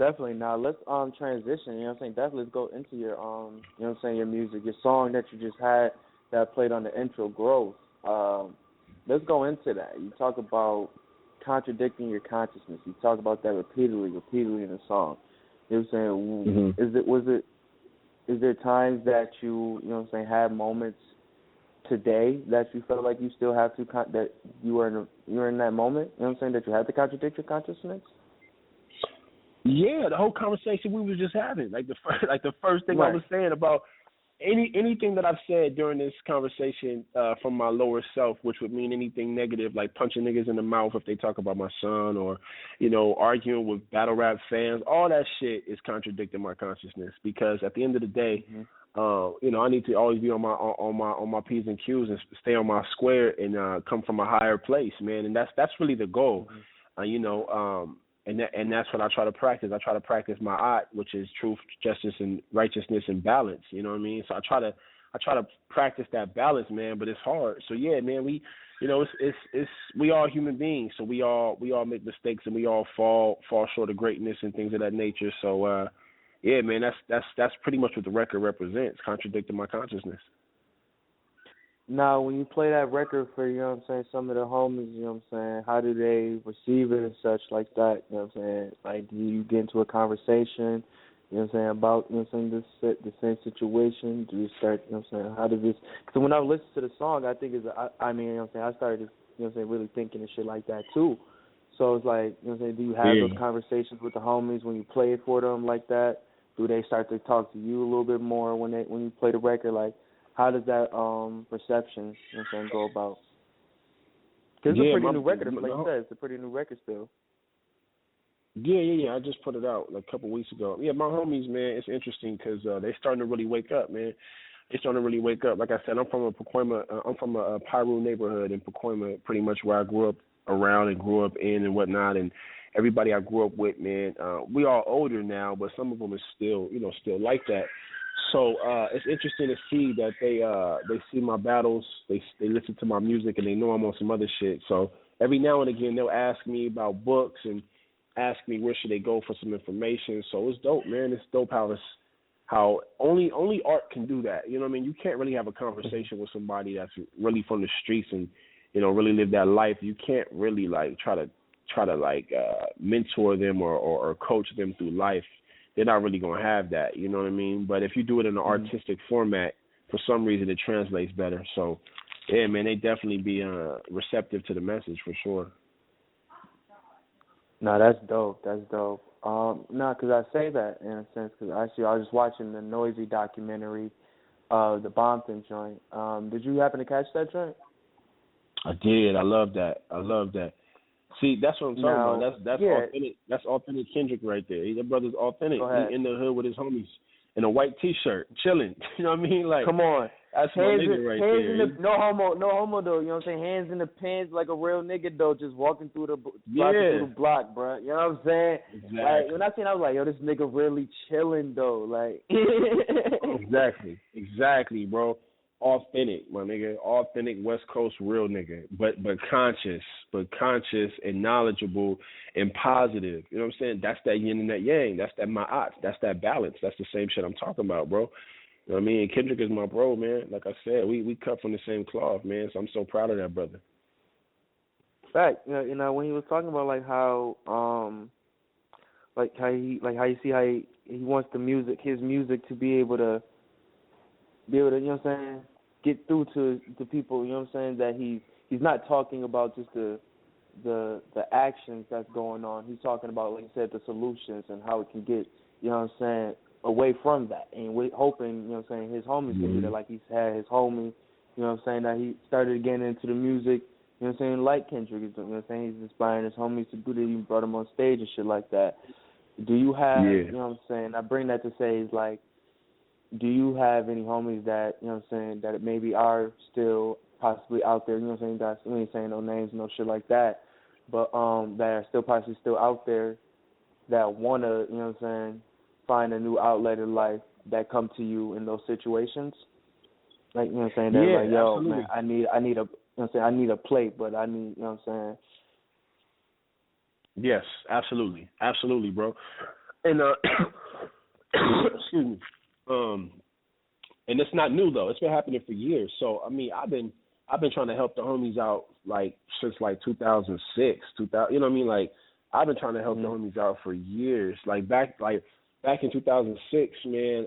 definitely. Now let's transition, you know what I'm saying? Definitely let's go into your you know what I'm saying, your music, your song that you just had that played on the intro, Growth. Let's go into that. You talk about contradicting your consciousness. You talk about that repeatedly in the song. You know what I'm saying? Is there times that you know what I'm saying, had moments today that you felt like you still have to that you were in that moment, you know what I'm saying, that you had to contradict your consciousness? Yeah, the whole conversation we was just having, like the first thing I was saying about anything that I've said during this conversation from my lower self, which would mean anything negative, like punching niggas in the mouth if they talk about my son, or, you know, arguing with battle rap fans, all that shit is contradicting my consciousness. Because at the end of the day, you know, I need to always be on my P's and Q's and stay on my square and come from a higher place, man. And that's really the goal, you know. And that's what I try to practice. I try to practice my art, which is truth, justice, and righteousness and balance. You know what I mean? So I try to practice that balance, man. But it's hard. So yeah, man, we, you know, it's we all human beings. So we all make mistakes and we all fall short of greatness and things of that nature. So yeah, man, that's pretty much what the record represents, contradicting my consciousness. Now, when you play that record for, you know what I'm saying, some of the homies, you know what I'm saying, how do they receive it and such like that, you know what I'm saying? Like, do you get into a conversation, you know what I'm saying, about, you know what I'm saying, the same situation? Do you start, you know what I'm saying, how does this, because when I listen to the song, I think I mean, you know what I'm saying, I started, you know what I'm saying, really thinking and shit like that too. So it's like, you know what I'm saying, do you have those conversations with the homies when you play it for them like that? Do they start to talk to you a little bit more when you play the record? Like, how does that reception, you know what I'm saying, go about? Because it's a pretty new record, like you said, it's a pretty new record still. Yeah. I just put it out like a couple weeks ago. Yeah, my homies, man, it's interesting because they starting to really wake up, man. They starting to really wake up. Like I said, I'm from a Piru neighborhood in Pacoima, pretty much where I grew up around and grew up in and whatnot. And everybody I grew up with, man, we all older now, but some of them are still like that. So it's interesting to see that they see my battles, they listen to my music, and they know I'm on some other shit. So every now and again they'll ask me about books and ask me where should they go for some information. So it's dope, man. It's dope how only art can do that. You know what I mean? You can't really have a conversation with somebody that's really from the streets and, you know, really live that life. You can't really like try to mentor them or coach them through life. They're not really going to have that, you know what I mean? But if you do it in an artistic format, for some reason it translates better. So, yeah, man, they definitely be receptive to the message for sure. No, that's dope. That's dope. No, because I say that in a sense because actually I was just watching the Noisy documentary, the Bompton joint. Did you happen to catch that joint? I did. I love that. See, that's what I'm talking about. That's authentic. That's authentic Kendrick right there. That brother's authentic. He in the hood with his homies in a white T-shirt, chilling. You know what I mean? Like, come on, that's my nigga right there. No homo though. You know what I'm saying? Hands in the pants like a real nigga though, just walking through the block, bro. You know what I'm saying? Exactly. Like when I seen, I was like, yo, this nigga really chilling though. Like, exactly, bro. Authentic, my nigga. Authentic West Coast real nigga. But conscious and knowledgeable and positive. You know what I'm saying? That's that yin and that yang. That's that ma'at. That's that balance. That's the same shit I'm talking about, bro. You know what I mean? Kendrick is my bro, man. Like I said, we cut from the same cloth, man. So I'm so proud of that brother. Fact. You know when he was talking about like how you see how he wants his music to be able to you know what I'm saying, get through to people, you know what I'm saying, that he's not talking about just the actions that's going on. He's talking about, like you said, the solutions and how it can get, you know what I'm saying, away from that. And we're hoping, you know what I'm saying, his homies can do that. Like he's had his homie, you know what I'm saying, that he started getting into the music, you know what I'm saying, like Kendrick is doing, you know what I'm saying, he's inspiring his homies to do that. He brought him on stage and shit like that. Do you have, you know what I'm saying, I bring that to say is like, do you have any homies that, you know what I'm saying, that maybe are still possibly out there, you know what I'm saying, we ain't saying no names, no shit like that, but that are still possibly still out there that want to, you know what I'm saying, find a new outlet in life that come to you in those situations? Like, you know what I'm saying, they're like, yo, absolutely. Man, I need a, you know what I'm saying, I need a plate, but I need, you know what I'm saying. Yes, absolutely, bro. And excuse me. And it's not new though. It's been happening for years. So I mean, I've been trying to help the homies out like since like 2006, 2000. You know what I mean? Like I've been trying to help the homies out for years. Back in 2006, man.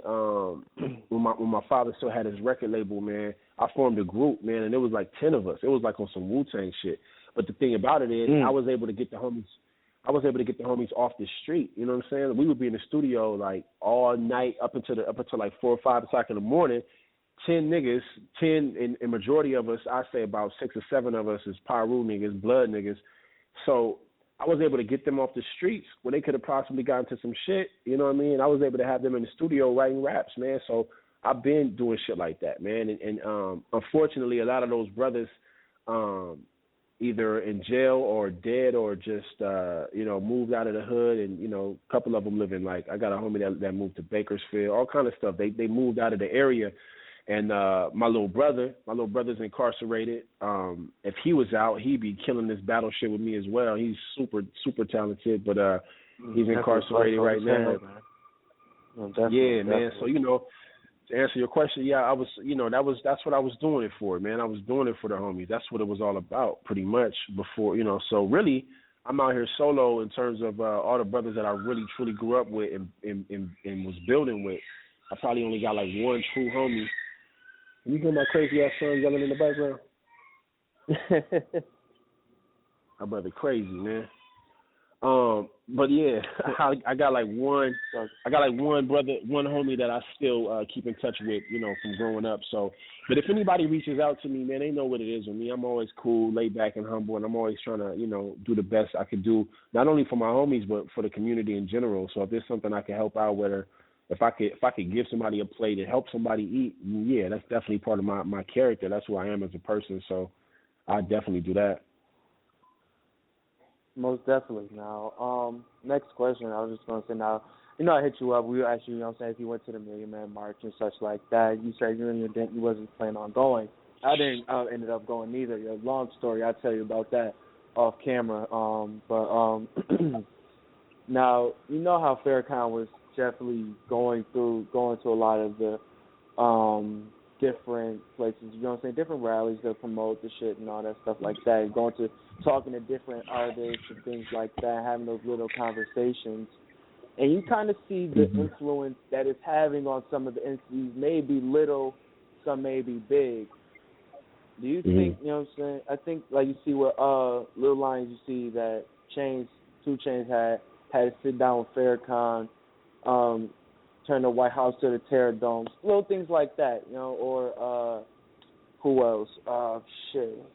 When my father still had his record label, man, I formed a group, man, and it was like 10 of us. It was like on some Wu-Tang shit. But the thing about it is, I was able to get the homies. I was able to get the homies off the street. You know what I'm saying? We would be in the studio like all night up until like 4 or 5 o'clock in the morning. 10 niggas, 10, and majority of us, I say about 6 or 7 of us is Pyru niggas, blood niggas. So I was able to get them off the streets where they could have possibly gotten to some shit. You know what I mean? I was able to have them in the studio writing raps, man. So I've been doing shit like that, man. And unfortunately, a lot of those brothers, either in jail or dead or just moved out of the hood, and a couple of them live in, like, I got a homie that moved to Bakersfield, all kind of stuff. They moved out of the area, and my little brother's incarcerated. If he was out, he'd be killing this battle shit with me as well. He's super talented, but he's incarcerated right now. Yeah, man. So to answer your question, yeah, I was, that's what I was doing it for, man. I was doing it for the homies. That's what it was all about, pretty much. Before, so really, I'm out here solo in terms of all the brothers that I really truly grew up with and was building with. I probably only got like one true homie. You hear my crazy ass son yelling in the background? My brother crazy, man. But yeah, I got like one brother, one homie that I still keep in touch with, from growing up. So, but if anybody reaches out to me, man, they know what it is with me. I'm always cool, laid back, and humble, and I'm always trying to, do the best I could do, not only for my homies but for the community in general. So if there's something I can help out with, or if I could give somebody a plate and help somebody eat, yeah, that's definitely part of my character. That's who I am as a person. So I definitely do that. Most definitely. Now, next question, I was just going to say, now, I hit you up. We were actually, if you went to the Million Man March and such like that, you said you wasn't planning on going. I didn't ended up going either. A long story, I'll tell you about that off camera. Now, how Farrakhan was definitely going to a lot of the different places, different rallies to promote the shit and all that stuff like that, talking to different artists and things like that, having those little conversations. And you kind of see the influence that it's having on some of the entities, may be little, some may be big. Do you think, I think, like you see with Lil Lions, you see that 2 Chainz had to sit down with Farrakhan, turn the White House to the Terror Dome, little things like that, or who else?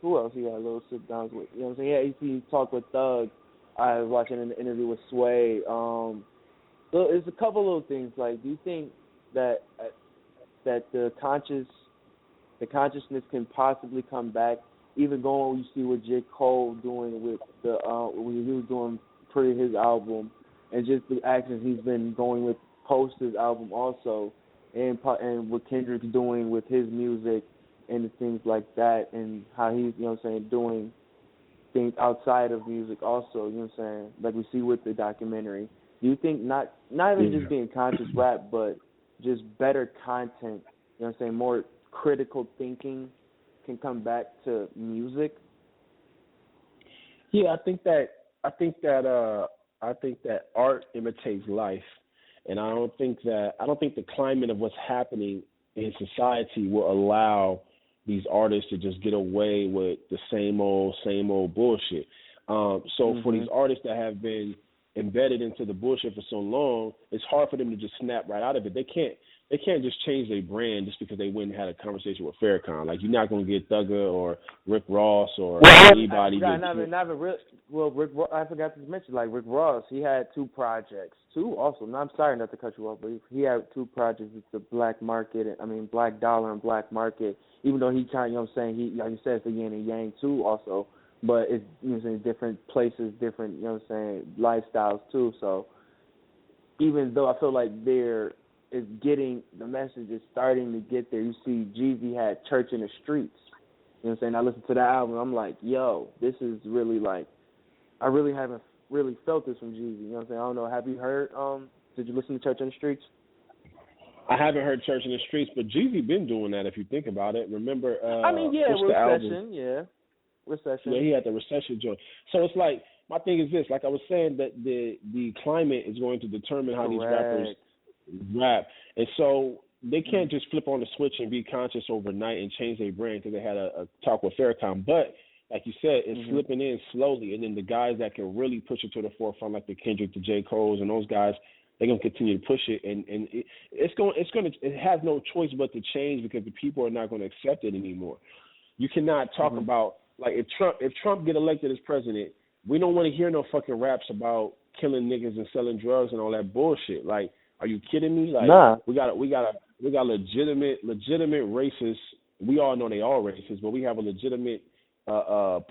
Who else he had little sit downs with? Yeah, he talked with Thug. I was watching an interview with Sway. There's a couple little things. Like, do you think that the consciousness can possibly come back, even going you see what J. Cole doing with the when he was doing his album, and just the actions he's been going with post his album also, and what Kendrick's doing with his music and the things like that, and how he's doing things outside of music also, like we see with the documentary. Do you think not even just being conscious rap, but just better content, more critical thinking can come back to music? Yeah, I think that art imitates life, and I don't think the climate of what's happening in society will allow these artists to just get away with the same old bullshit. So for these artists that have been embedded into the bullshit for so long, it's hard for them to just snap right out of it. They can't just change their brand just because they went and had a conversation with Farrakhan. Like, you're not gonna get Thugger or Rick Ross or anybody. Rick. I forgot to mention, like, Rick Ross. He had 2 projects. 2 also. No, I'm sorry not to cut you off, but he had 2 projects. It's the Black Market. Black Dollar and Black Market. Even though he kind of, he, like you said, it's the yin and yang too, also. But it's different places, different lifestyles too. So even though I feel like the message is starting to get there. You see, Jeezy had Church in the Streets. I listened to that album. I'm like, yo, this is really like, I really haven't really felt this from Jeezy. I don't know. Have you heard Did you listen to Church in the Streets? I haven't heard Church in the Streets, but Jeezy been doing that if you think about it. Remember, I mean, yeah, what's the album? Recession. Yeah, he had the Recession joint. So it's like, my thing is this, like I was saying, that the climate is going to determine how these rappers rap. And so they can't just flip on the switch and be conscious overnight and change their brand because they had a talk with Farrakhan. But like you said, it's slipping in slowly. And then the guys that can really push it to the forefront, like the Kendrick, the J. Cole's, and those guys, they're gonna continue to push it, and it has no choice but to change because the people are not going to accept it anymore. You cannot talk about, like, if Trump get elected as president, we don't want to hear no fucking raps about killing niggas and selling drugs and all that bullshit. Like, are you kidding me? Like, nah. we got legitimate racists. We all know they are racist, but we have a legitimate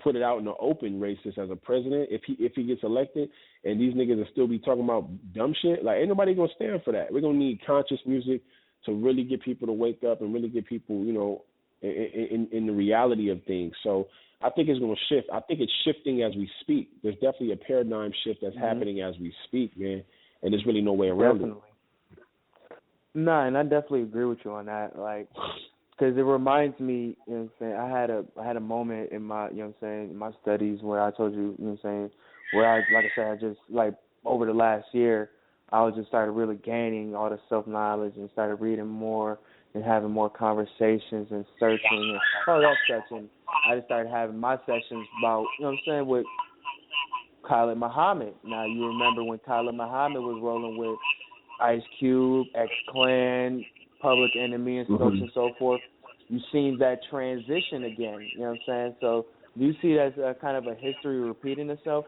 put it out in the open racist as a president if he gets elected, and these niggas will still be talking about dumb shit. Like, ain't nobody gonna stand for that. We're gonna need conscious music to really get people to wake up and really get people, you know, in the reality of things. So I think it's gonna shift. I think it's shifting as we speak. There's definitely a paradigm shift that's happening as we speak, man, and there's really no way around it. Nah, and I definitely agree with you on that. Like, because it reminds me, you know what I'm saying, I had a moment in my, you know what I'm saying, in my studies where I told you, you know what I'm saying, where I, like I said, I just, like, over the last year, I was just started really gaining all the self-knowledge and started reading more and having more conversations and searching and all that stuff. And I just started having my sessions about, you know what I'm saying, with Khalid Muhammad. Now, you remember when Khalid Muhammad was rolling with Ice Cube, X-Clan, Public Enemy, and so on and so forth. You've seen that transition again, you know what I'm saying? So do you see it as a kind of a history repeating itself?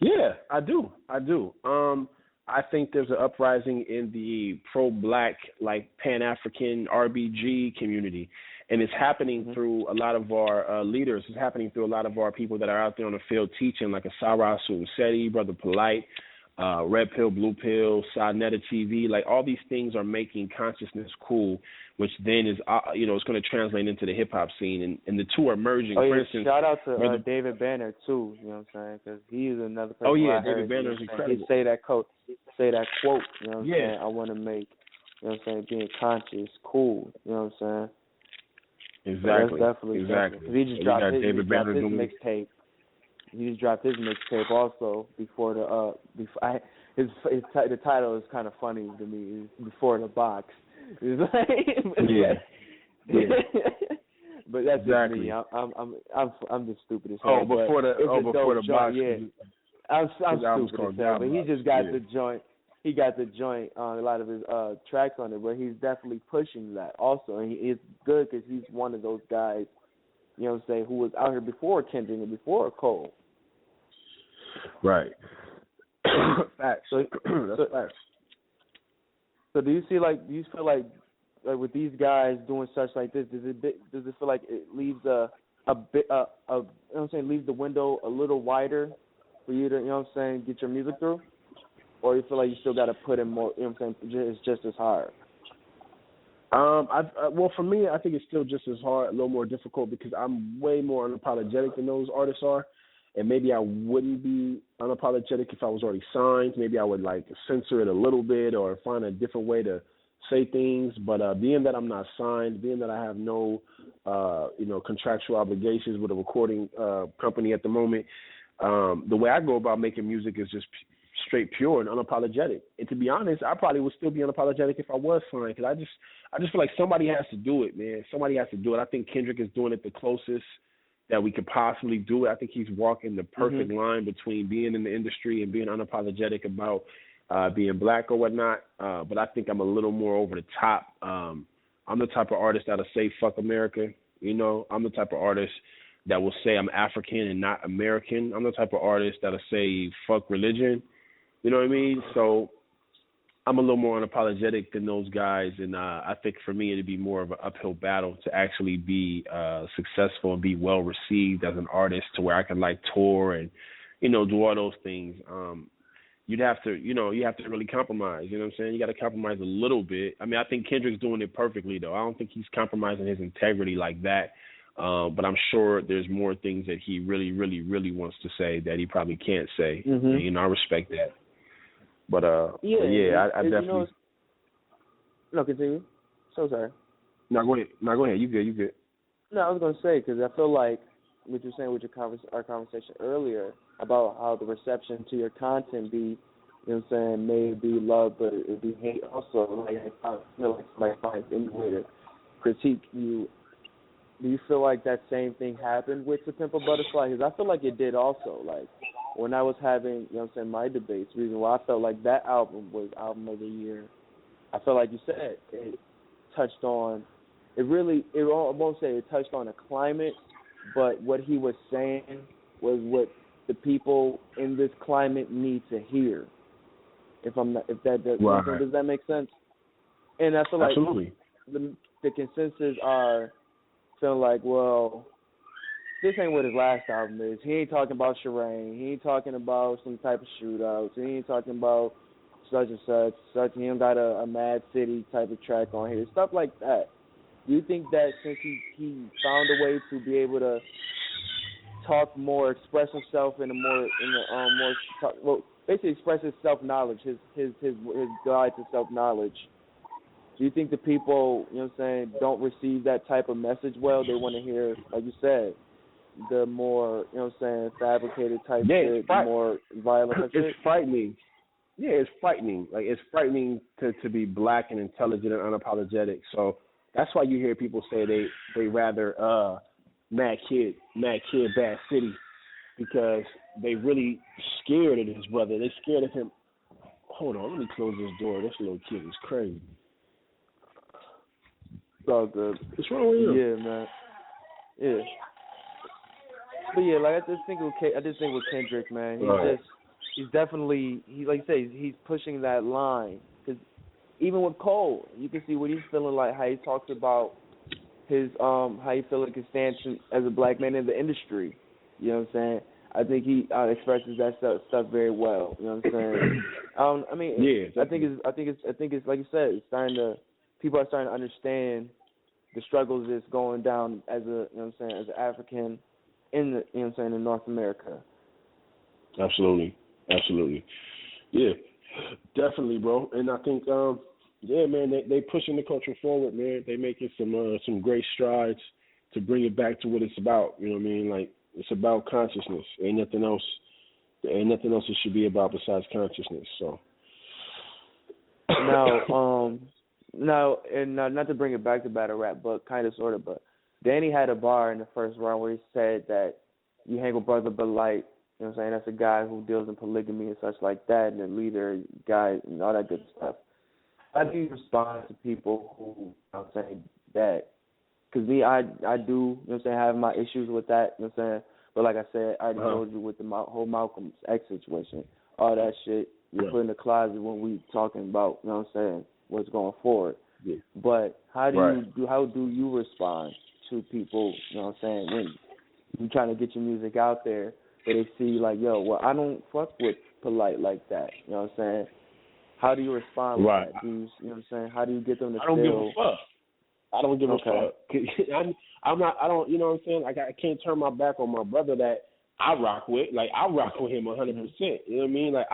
Yeah, I do. I think there's an uprising in the pro-black, like, Pan-African RBG community, and it's happening through a lot of our leaders. It's happening through a lot of our people that are out there on the field teaching, like Asara Sunseti, Brother Polite, Red Pill, Blue Pill, Sonetta TV, like all these things are making consciousness cool, which then is, it's going to translate into the hip hop scene, and the two are merging. Oh, yeah, for instance, shout out to David Banner too. You know what I'm saying? Because he is another person. Oh yeah, David Banner is incredible. He say that quote. You know what I'm saying? I want to make, you know what I'm saying, being conscious cool. You know what I'm saying? Exactly. So definitely. He just dropped his mixtape. He just dropped his mixtape also before the title is kind of funny to me. It's Before the Box. It's like, yeah. But that's just me. I'm just stupid as hell. Before the box. Yeah. I'm stupid as hell. But he just got the joint. He got the joint on a lot of his tracks on it, but he's definitely pushing that also, and it's good because he's one of those guys, you know what I'm saying, who was out here before Kendrick and before Cole. Right. Facts. That's facts. So do you feel like with these guys doing such like this, does it feel like it leaves you know what I'm saying, leaves the window a little wider for you to, you know what I'm saying, get your music through? Or you feel like you still got to put in more, you know what I'm saying, it's just as hard? Well, for me, I think it's still just as hard, a little more difficult because I'm way more unapologetic than those artists are. And maybe I wouldn't be unapologetic if I was already signed. Maybe I would, like, censor it a little bit or find a different way to say things. But being that I'm not signed, being that I have no, contractual obligations with a recording company at the moment, the way I go about making music is just straight pure and unapologetic. And to be honest, I probably would still be unapologetic if I was signed because I just feel like somebody has to do it, man. Somebody has to do it. I think Kendrick is doing it the closest that we could possibly do it. I think he's walking the perfect line between being in the industry and being unapologetic about being black or whatnot. But I think I'm a little more over the top. I'm the type of artist that'll say fuck America. You know, I'm the type of artist that will say I'm African and not American. I'm the type of artist that'll say fuck religion. You know what I mean? So I'm a little more unapologetic than those guys, and I think for me it'd be more of an uphill battle to actually be successful and be well received as an artist to where I can like tour and, you know, do all those things. You have to really compromise. You know what I'm saying? You got to compromise a little bit. I mean, I think Kendrick's doing it perfectly though. I don't think he's compromising his integrity like that. But I'm sure there's more things that he really, really, really wants to say that he probably can't say. And, you know, I respect that. I definitely. No, continue. So sorry. No, go ahead. No, go ahead. You good? You good? No, I was gonna say because I feel like what you're saying with our conversation earlier about how the reception to your content be, you know what I'm saying, may be love, but it be hate also. Like I feel like somebody finds any way to critique you. Do you feel like that same thing happened with The Pimp a Butterfly? Because I feel like it did also. Like when I was having, you know what I'm saying, my debates, the reason why I felt like that album was album of the year. I felt like you said it touched on. I won't say it touched on a climate, but what he was saying was what the people in this climate need to hear. If that does, right. Does that make sense? And I feel like absolutely the consensus are feeling like, well, this ain't what his last album is. He ain't talking about Shireen. He ain't talking about some type of shootouts. He ain't talking about such and such. He ain't got a Mad City type of track on here. Stuff like that. Do you think that since he found a way to be able to talk more, express himself basically express his self-knowledge, his guide to self-knowledge, do you think the people, you know what I'm saying, don't receive that type of message well? They want to hear, like you said, the more, you know what I'm saying, fabricated type shit, the more violent type shit? It's frightening. Yeah, it's frightening. Like, it's frightening to be black and intelligent and unapologetic. So that's why you hear people say they rather Mad Kid, Bad City, because they really scared of his brother. They scared of him. Hold on, let me close this door. This little kid is crazy. It's all good. What's wrong with you? Yeah, man. Yeah. But yeah, like I just think with Kendrick, man, he's definitely like you say, he's pushing that line. Because even with Cole, you can see what he's feeling like, how he talks about his how he feels like his stance as a black man in the industry. You know what I'm saying? I think he expresses that stuff very well. You know what I'm saying? I think it's like you said, people are starting to understand the struggles that's going down as as an African in North America. Absolutely. Yeah, definitely, bro. And I think man, they pushing the culture forward, man. They making some great strides to bring it back to what it's about. You know what I mean? Like, it's about consciousness. Ain't nothing else it should be about besides consciousness. So now, not to bring it back to battle rap, but kind of sort of. But Danny had a bar in the first round where he said that you hang with Brother Bud Light. You know what I'm saying? That's a guy who deals in polygamy and such like that, and a leader guy and all that good stuff. How do you respond to people who I'm saying that? Because me, I do, you know what I'm saying, have my issues with that, you know what I'm saying? But like I said, I already told you with the whole Malcolm X situation, all that shit, you put in the closet when we talking about, you know what I'm saying, what's going forward. Yeah. But how do you respond to people, you know what I'm saying, when you trying to get your music out there, but they see like, yo, well, I don't fuck with Polite like that, you know what I'm saying? How do you respond with that? You know what I'm saying? How do you get them to I don't give a fuck. I don't give a fuck. I'm not. I don't. You know what I'm saying? Like, I can't turn my back on my brother that I rock with. Like, I rock with him 100%. You know what I mean? Like,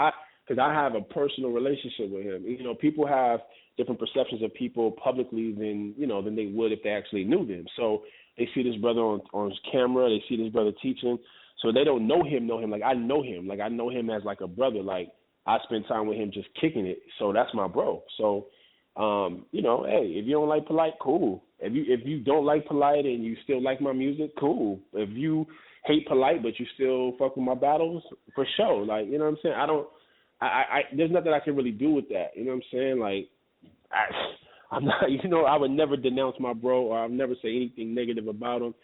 because I have a personal relationship with him. You know, people have different perceptions of people publicly than they would if they actually knew them. So they see this brother on camera. They see this brother teaching. So they don't know him. Like, I know him. Like, I know him as like a brother. Like, I spend time with him just kicking it. So that's my bro. So, hey, if you don't like Polite, cool. If you don't like Polite and you still like my music, cool. If you hate Polite but you still fuck with my battles, for sure. Like, you know what I'm saying? There's nothing I can really do with that. You know what I'm saying? Like, I'm not, I would never denounce my bro, or I'll never say anything negative about him.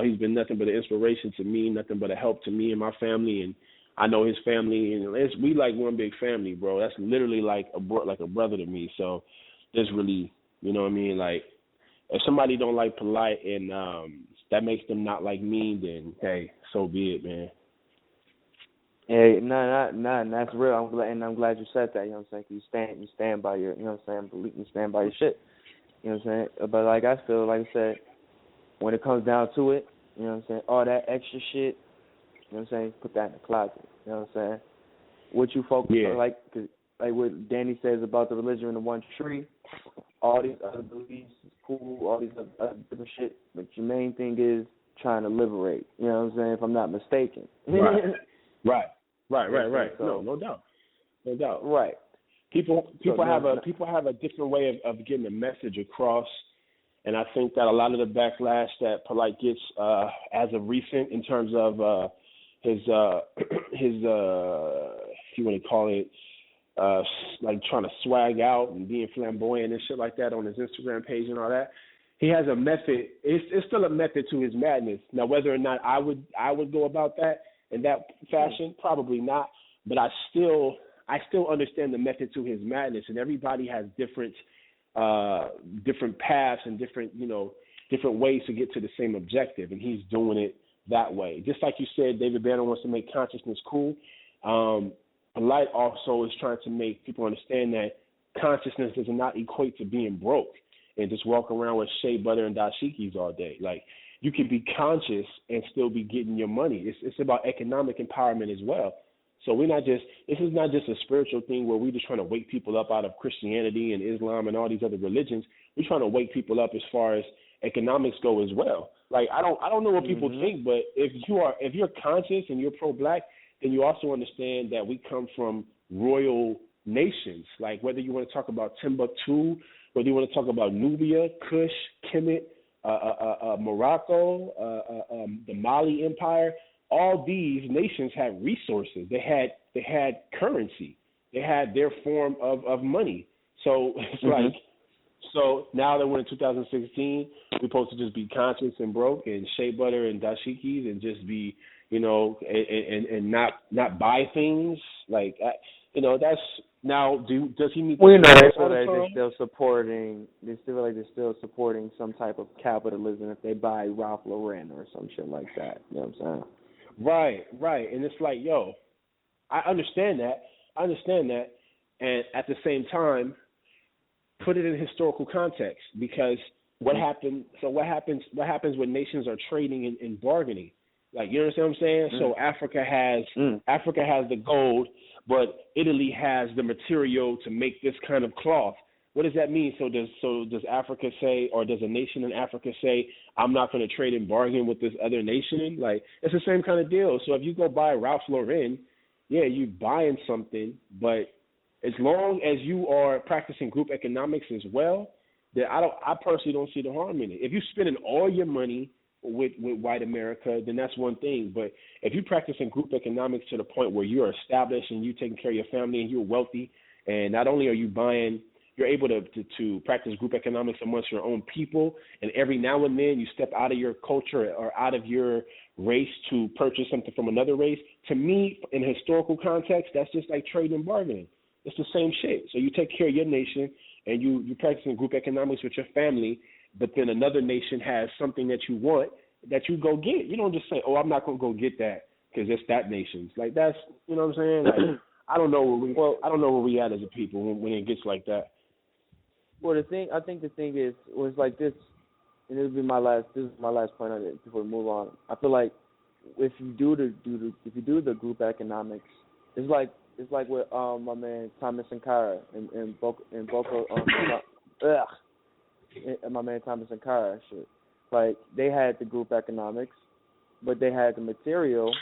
He's been nothing but an inspiration to me, nothing but a help to me and my family, and I know his family, and we like one big family, bro. That's literally like a brother to me. So there's really, you know what I mean? Like, if somebody don't like Polite and that makes them not like me, then hey, so be it, man. Hey, no, that's real. I'm glad you said that. You know what I'm saying? You stand by your, you know what I'm saying? You stand by your shit. You know what I'm saying? But like I said, when it comes down to it, you know what I'm saying? All that extra shit, you know what I'm saying? Put that in the closet. You know what I'm saying? What you focus on, like, cause like what Danny says about the religion and the one tree, all these other beliefs is cool, all these other different shit, but your main thing is trying to liberate. You know what I'm saying? If I'm not mistaken. Right. So, No doubt. Right. People have a different way of getting the message across, and I think that a lot of the backlash that Polite gets as of recent in terms of his if you want to call it like trying to swag out and being flamboyant and shit like that on his Instagram page and all that. He has a method. It's still a method to his madness. Now, whether or not I would go about that in that fashion, probably not. But I still understand the method to his madness, and everybody has different paths and different ways to get to the same objective, and he's doing it that way. Just like you said, David Banner wants to make consciousness cool. Polite also is trying to make people understand that consciousness does not equate to being broke and just walk around with shea butter and dashikis all day. Like, you can be conscious and still be getting your money. It's about economic empowerment as well. So this is not just a spiritual thing where we're just trying to wake people up out of Christianity and Islam and all these other religions. We're trying to wake people up as far as economics go as well. Like, I don't know what people think, but if you're conscious and you're pro-black, then you also understand that we come from royal nations. Like, whether you want to talk about Timbuktu, whether you want to talk about Nubia, Kush, Kemet, Morocco, the Mali Empire, all these nations had resources. They had currency. They had their form of money. So it's like, so now that we're in 2016, we're supposed to just be conscious and broke and shea butter and dashikis and just be, and not buy things. Like, that's now. Does he need? Well, they feel like they're still supporting some type of capitalism if they buy Ralph Lauren or some shit like that. You know what I'm saying? Right. And it's like, yo, I understand that, and at the same time, put it in historical context, because what happens when nations are trading and bargaining? Like, you understand what I'm saying? So Africa has the gold, but Italy has the material to make this kind of cloth. What does that mean? So does Africa say, or does a nation in Africa say, I'm not going to trade and bargain with this other nation? Like, it's the same kind of deal. So if you go buy Ralph Lauren, yeah, you're buying something, but as long as you are practicing group economics as well, then I personally don't see the harm in it. If you're spending all your money with white America, then that's one thing. But if you're practicing group economics to the point where you're established and you're taking care of your family and you're wealthy, and not only are you buying, you're able to practice group economics amongst your own people, and every now and then you step out of your culture or out of your race to purchase something from another race. To me, in historical context, that's just like trading and bargaining. It's the same shit. So you take care of your nation and you're practicing group economics with your family, but then another nation has something that you want that you go get. You don't just say, oh, I'm not going to go get that because it's that nation's. Like, that's, you know what I'm saying? Like, I don't know where we at as a people when it gets like that. Well, I think the thing is, was like this, and this is my last point on it before we move on. I feel like if you do the group economics, it's like with my man Thomas Sankara and Boko my man Thomas Sankara shit. Like, they had the group economics, but they had the material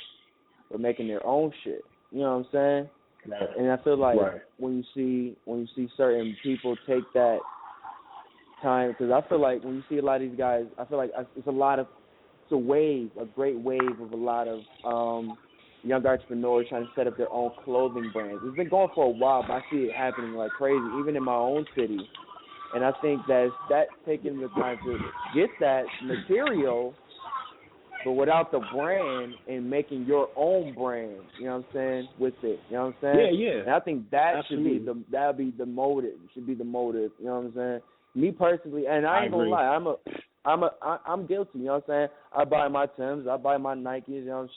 for making their own shit. You know what I'm saying? Right. And I feel like when you see certain people take that time, because I feel like when you see a lot of these guys, I feel like it's a great wave of a lot of young entrepreneurs trying to set up their own clothing brands. It's been going for a while, but I see it happening like crazy, even in my own city. And I think that taking the time to get that material, but without the brand, and making your own brand, you know what I'm saying, with it, you know what I'm saying? Yeah. And I think that Absolutely. should be the motive, you know what I'm saying? Me personally, and I ain't gonna lie, I'm guilty, you know what I'm saying? I buy my Timbs, I buy my Nikes, you know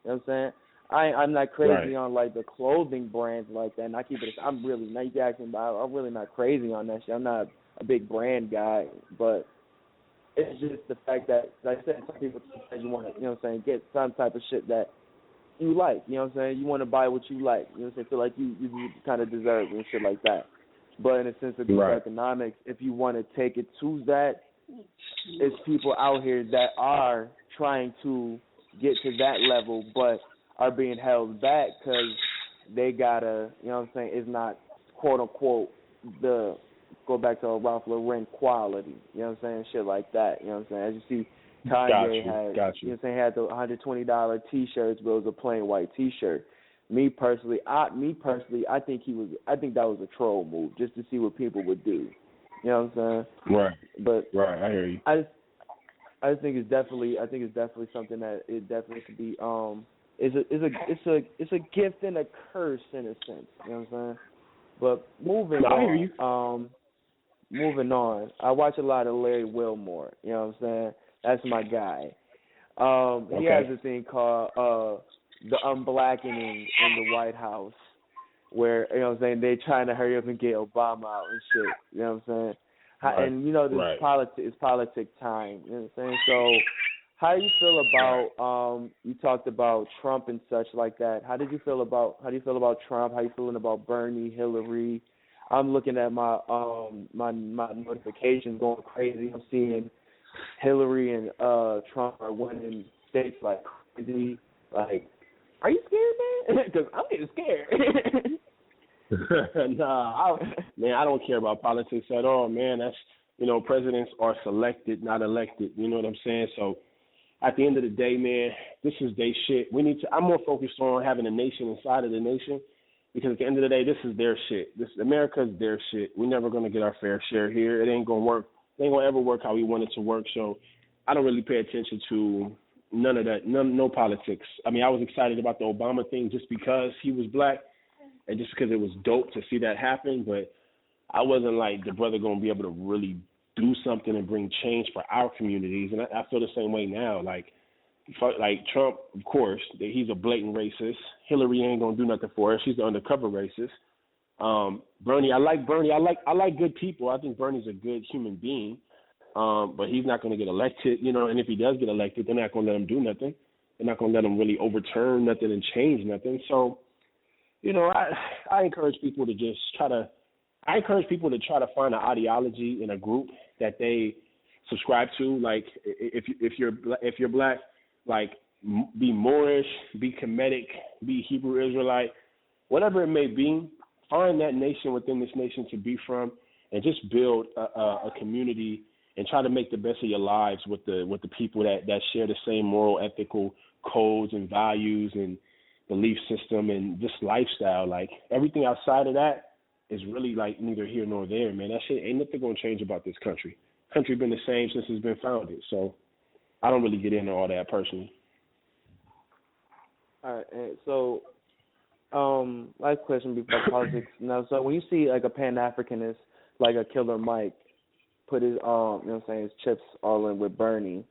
what I'm saying? I'm not crazy on like the clothing brands like that, and I keep it. I'm really not. You can ask me about. I'm really not crazy on that shit. I'm not a big brand guy, but it's just the fact that, like I said, some people say you want to, you know what I'm saying, get some type of shit that you like. You know what I'm saying? You want to buy what you like. You know what I'm saying? Feel like you kind of deserve it and shit like that. But in a sense of group Right. economics, if you want to take it to that, it's people out here that are trying to get to that level, but are being held back because they gotta, you know what I'm saying? It's not quote unquote the go back to a Ralph Lauren quality. You know what I'm saying? Shit like that. You know what I'm saying? As you see, Kanye had, Got you know what I'm saying, had the $120 T-shirts, but it was a plain white T-shirt. Me personally, I think I think that was a troll move just to see what people would do. You know what I'm saying? Right. But Right. I hear you. I think it's definitely something that it definitely could be it's a gift and a curse in a sense. You know what I'm saying? But moving I hear you. moving on. I watch a lot of Larry Wilmore. You know what I'm saying? That's my guy. He has a thing called the unblackening in the White House, where, you know what I'm saying, they're trying to hurry up and get Obama out and shit. You know what I'm saying? Right. And you know, this it's politic time. You know what I'm saying? So, how do you feel about you talked about Trump and such like that? How do you feel about Trump? How you feeling about Bernie, Hillary? I'm looking at my my notifications going crazy. I'm seeing Hillary and Trump are winning states like crazy. Like, are you scared, man? Because I'm getting scared. Nah, I don't care about politics at all, man. That's, presidents are selected, not elected. You know what I'm saying? So at the end of the day, man, this is their shit. I'm more focused on having a nation inside of the nation, because at the end of the day, this is their shit. America's their shit. We're never gonna get our fair share here. It ain't gonna work. It ain't gonna ever work how we want it to work. So I don't really pay attention to none of that. No politics. I mean, I was excited about the Obama thing just because he was black, and just because it was dope to see that happen, but I wasn't like, the brother going to be able to really do something and bring change for our communities. And I feel the same way now. Like Trump, of course, he's a blatant racist. Hillary ain't going to do nothing for her. She's the undercover racist. Bernie, I like Bernie. I like good people. I think Bernie's a good human being. But he's not going to get elected, and if he does get elected, they're not going to let him do nothing. They're not going to let him really overturn nothing and change nothing. So, I encourage people to try to find an ideology in a group that they subscribe to. Like, if you're black, like, be Moorish, be Kemetic, be Hebrew Israelite, whatever it may be. Find that nation within this nation to be from, and just build a community and try to make the best of your lives with the people that share the same moral, ethical codes and values and belief system and just lifestyle. Like, everything outside of that is really like neither here nor there, man. That shit ain't nothing gonna change about this country. Country been the same since it's been founded. So I don't really get into all that personally. All right, so last question before politics. Now, so when you see like a Pan-Africanist like a Killer Mike put his you know what I'm saying, his chips all in with Bernie,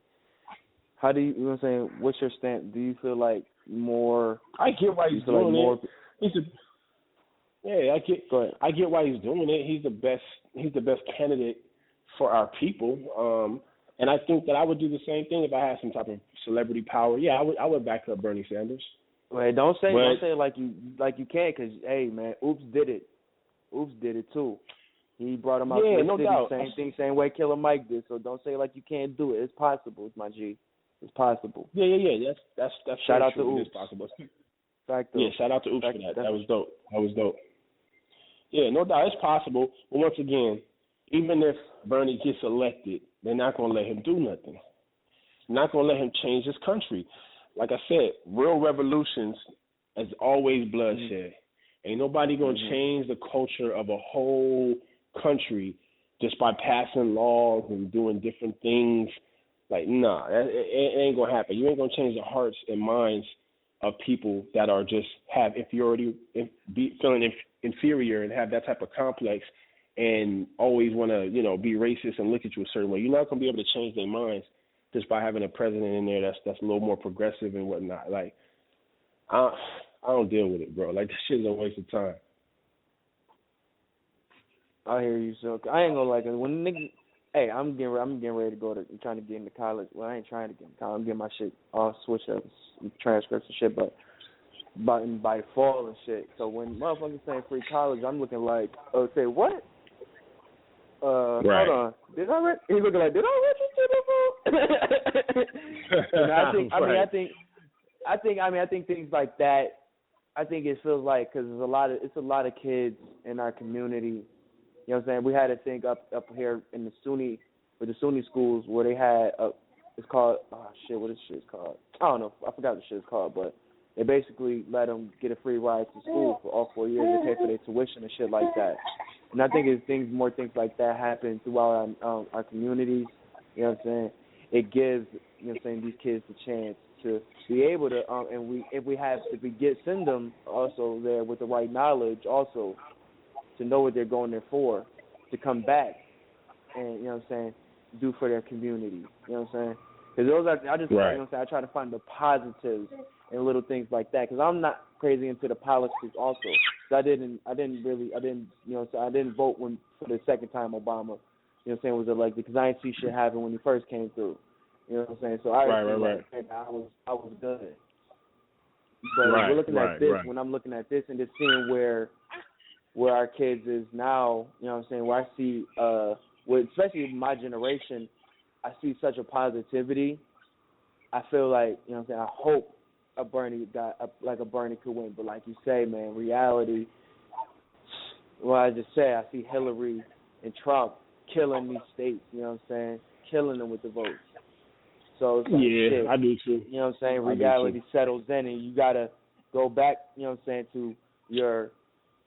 how do you know what I'm saying, what's your stance? Do you feel like more? I get why he's doing it. I get why he's doing it. He's the best candidate for our people. And I think that I would do the same thing if I had some type of celebrity power. Yeah, I would back up Bernie Sanders. Wait, don't say it like you can't, because hey man, Oops did it. Oops did it too. He brought him out to the city, doubt. Same thing, same way Killer Mike did. So don't say like you can't do it. It's possible. It's my G. It's possible. Yeah. That's shout out true. to Oops. It is possible. Shout out to Oops for that. That was dope. Yeah, no doubt, it's possible. But once again, even if Bernie gets elected, they're not going to let him do nothing. Not going to let him change his country. Like I said, real revolutions is always bloodshed. Mm-hmm. Ain't nobody going to change the culture of a whole country just by passing laws and doing different things. Like, nah, it ain't going to happen. You ain't going to change the hearts and minds of people that are just have inferiority, feeling inferior and have that type of complex and always want to, be racist and look at you a certain way. You're not going to be able to change their minds just by having a president in there that's a little more progressive and whatnot. Like, I don't deal with it, bro. Like, this shit is a waste of time. I hear you, so I ain't gonna like it when niggas. Hey, I'm getting ready to I'm trying to get into college. Well, I ain't trying to get into college. I'm getting my shit all switched up, transcripts and shit. But by fall and shit. So when motherfuckers saying free college, I'm looking like, oh, say what? Hold on. He's looking like, did I register this? I think things like that. I think it feels like because it's a lot of kids in our community. You know what I'm saying? We had a thing up here in the SUNY with the SUNY schools where they had it's called what is shit called? I don't know. I forgot what the shit is called, but they basically let them get a free ride to school for all 4 years. They pay for their tuition and shit like that. And I think it's more things like that happen throughout our communities. You know what I'm saying? It gives, you know what I'm saying, these kids a chance to be able to, if we send them also there with the right knowledge also to know what they're going there for, to come back and, you know what I'm saying, do for their community. You know what I'm saying? Because you know what I'm saying, I try to find the positives and little things like that. Because I'm not crazy into the politics also. So I didn't vote for the second time Obama, you know what I'm saying, was elected because I didn't see shit happen when he first came through. You know what I'm saying? So I was good. But we're looking at this, when I'm looking at this and just seeing where our kids is now, you know what I'm saying, where I see especially my generation, I see such a positivity. I feel like, you know what I'm saying, I hope a Bernie could win. But like you say, man, reality, well, I just say I see Hillary and Trump killing these states, you know what I'm saying, killing them with the votes. So it's like, shit, I do too. You know what I'm saying, reality settles in and you got to go back, you know what I'm saying, to your,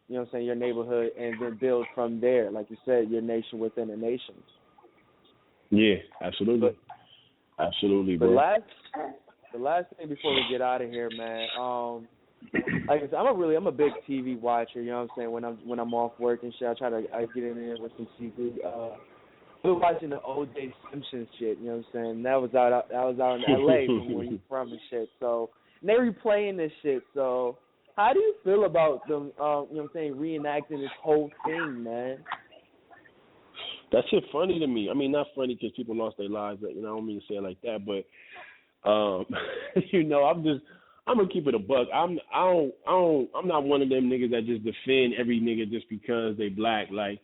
you know what I'm saying, your neighborhood and then build from there. Like you said, your nation within a nation. Yeah, absolutely. Absolutely, bro. The last thing before we get out of here, man, like I said, I'm a big TV watcher, you know what I'm saying, when I'm off work and shit, I get in there with some TV. We were watching the O.J. Simpson shit, you know what I'm saying? That was out in L.A. from where he's from and shit. So, and they replaying this shit. So, how do you feel about them, you know what I'm saying, reenacting this whole thing, man? That shit funny to me. I mean, not funny because people lost their lives, but, you know, I don't mean to say it like that, but, you know, I'm gonna keep it a buck. I'm not one of them niggas that just defend every nigga just because they black. Like,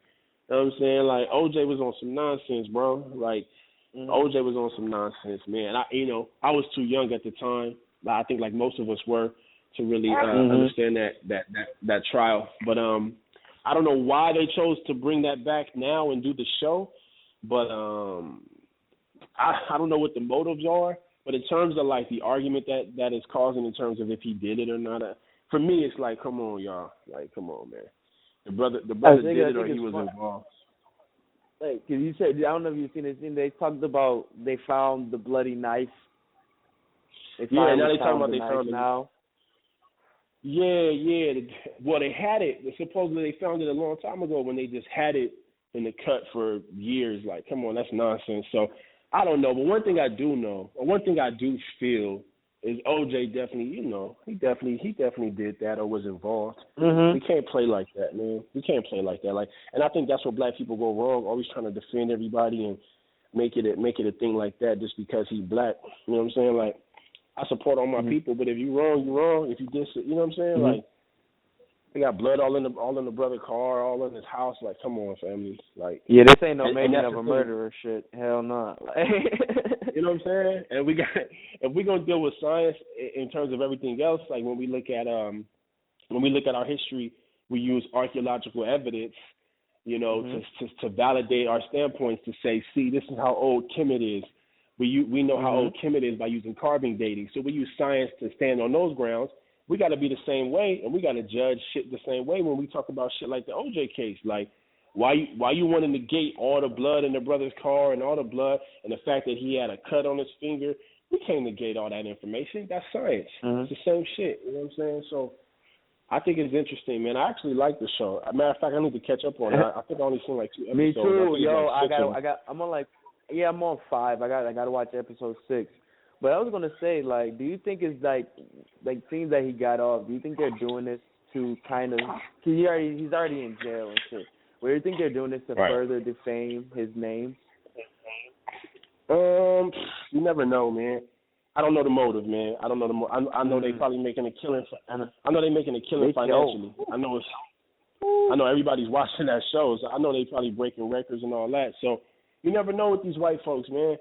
you know what I'm saying? Like, OJ was on some nonsense, bro. Like, OJ was on some nonsense, man. I was too young at the time. I think like most of us were to really understand that trial. But I don't know why they chose to bring that back now and do the show. But I don't know what the motives are. But in terms of like the argument that is causing in terms of if he did it or not, for me it's like, come on, y'all. Like, come on, man. The brother did it or he was involved. Like, cause you said, I don't know if you've seen it. They talked about they found the bloody knife. Now they talking about they found it now. Yeah. Well, they had it. Supposedly they found it a long time ago when they just had it in the cut for years. Like, come on, that's nonsense. So I don't know. But one thing I do know, or one thing I do feel, is OJ definitely, you know, he definitely did that or was involved. We can't play like that, man. We can't play like that. Like, and I think that's where black people go wrong, always trying to defend everybody and make it a thing like that just because he's black. You know what I'm saying? Like, I support all my people, but if you're wrong, you're wrong. If you just, you know what I'm saying? Like, they got blood all in the brother car, all in his house. Like, come on, family. Like, yeah, this ain't no making of a murderer shit. Hell no. You know what I'm saying? And if we're gonna deal with science in terms of everything else, like when we look at our history, we use archaeological evidence, you know, to validate our standpoints. To say, see, this is how old Kemet is. We know how old Kemet is by using carbon dating. So we use science to stand on those grounds. We got to be the same way, and we got to judge shit the same way when we talk about shit like the OJ case. Like, why you want to negate all the blood in the brother's car and all the blood and the fact that he had a cut on his finger? We can't negate all that information. That's science. It's the same shit. You know what I'm saying? So I think it's interesting, man. I actually like the show. As a matter of fact, I need to catch up on it. I think I only seen like 2 episodes. Me too, yo. I'm on 5. I got to watch episode 6. But I was gonna say, like, do you think it's like things that he got off? Do you think they're doing this to kind of? Cause he's already in jail and shit. Where do you think they're doing this to further defame his name? You never know, man. I don't know the motive, man. I don't know the motive. I know they probably making a killing. I know they making a killing financially. I know everybody's watching that show, so I know they probably breaking records and all that. So you never know with these white folks, man.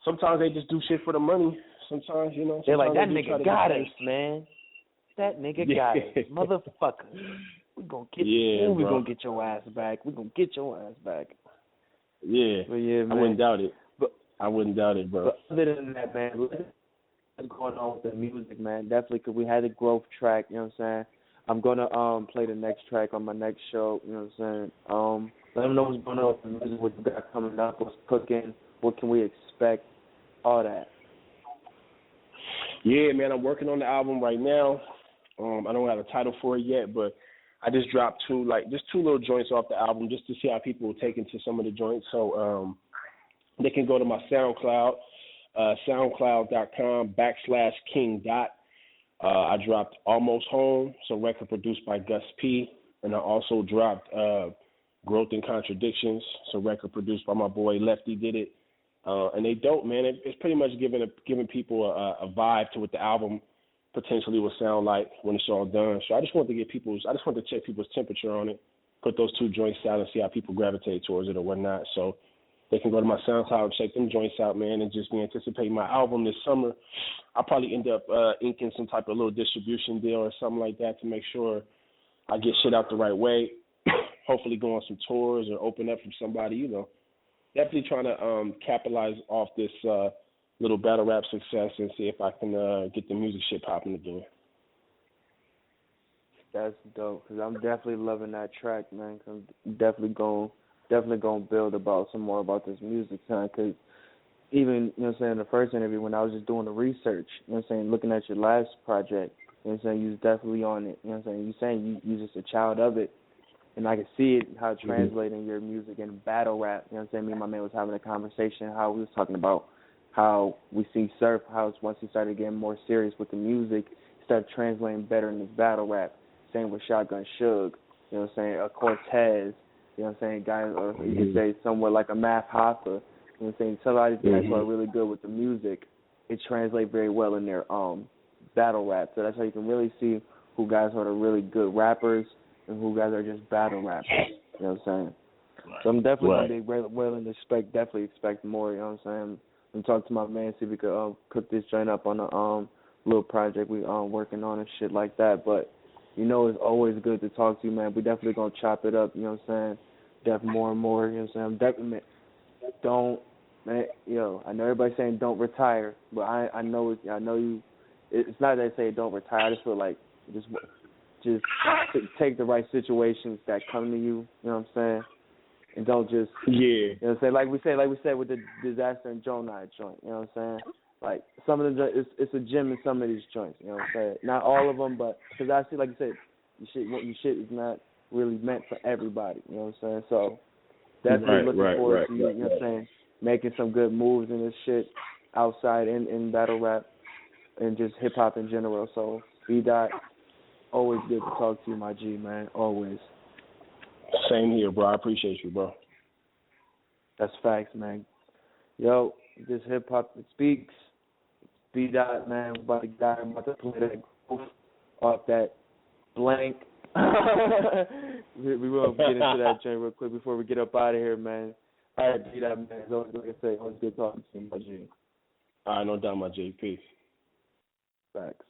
Sometimes they just do shit for the money. Sometimes, you know. They're like, that nigga got us, man. That nigga got us, motherfucker. We gonna get we gonna get your ass back. We gonna get your ass back. Yeah. But yeah, man. I wouldn't doubt it. I wouldn't doubt it, bro. But other than that, man, what's going on with the music, man? Definitely, because we had a growth track, you know what I'm saying? I'm going to play the next track on my next show, you know what I'm saying? Let them know what's going on with the music, what you got coming up, what's cooking, what can we expect, all that. Yeah, man, I'm working on the album right now. I don't have a title for it yet, but I just dropped two little joints off the album just to see how people will take into some of the joints. So, they can go to my SoundCloud, soundcloud.com/King Dot. I dropped Almost Home, so record produced by Gus P. And I also dropped Growth and Contradictions, so record produced by my boy Lefty Did It. And they dope, man. It's pretty much giving people a vibe to what the album potentially will sound like when it's all done. So I just wanted to check people's temperature on it, put those two joints out and see how people gravitate towards it or whatnot. So they can go to my SoundCloud, check them joints out, man, and just be anticipating my album this summer. I'll probably end up inking some type of little distribution deal or something like that to make sure I get shit out the right way. Hopefully go on some tours or open up from somebody, you know. Definitely trying to capitalize off this little battle rap success and see if I can get the music shit popping again. That's dope, because I'm definitely loving that track, man. I'm definitely going to build about some more about this music, son, because even, you know what I'm saying, the first interview when I was just doing the research, you know what I'm saying, looking at your last project, you know what I'm saying, you was definitely on it, you know what I'm saying, you saying you just a child of it, and I could see it, how it translates in your music and battle rap, you know what I'm saying, me and my man was having a conversation, how we was talking about how we see Surf, how once he started getting more serious with the music, he started translating better in his battle rap, same with Shotgun Suge, you know what I'm saying, a Cortez, you know what I'm saying, guys, or you could say somewhat like a Math Hoffa, you know what I'm saying, somebody guys who are really good with the music, it translates very well in their battle rap. So that's how you can really see who guys are the really good rappers and who guys are just battle rappers, you know what I'm saying. Right. So I'm definitely going to be willing to expect more, you know what I'm saying. I'm talking to my man, see if we could cook this joint up on a little project we working on and shit like that. But you know, it's always good to talk to you, man. We definitely gonna chop it up, you know what I'm saying? Definitely more and more, you know what I'm saying? Definitely don't, man, I know everybody's saying don't retire, but I know you. It's not that I say don't retire. I just feel like just take the right situations that come to you, you know what I'm saying? And don't just you know what I'm saying? Like we said with the Disaster and Jonah joint, you know what I'm saying? Like, some of them, it's a gym in some of these joints, you know what I'm saying? Not all of them, but, because I see, like you said, your shit is not really meant for everybody, you know what I'm saying? So, definitely looking forward to you, you know what I'm saying, making some good moves in this shit outside in battle rap and just hip-hop in general. So, B-Dot, always good to talk to you, my G, man, always. Same here, bro. I appreciate you, bro. That's facts, man. Yo, this hip-hop, it speaks. B-Dot, man, I'm about to play that goof off that blank. we will get into that joint real quick before we get up out of here, man. All right, B-Dot, man, it's always, like I say, always good talking to you, my G. All right, no doubt, my G. Peace. Facts.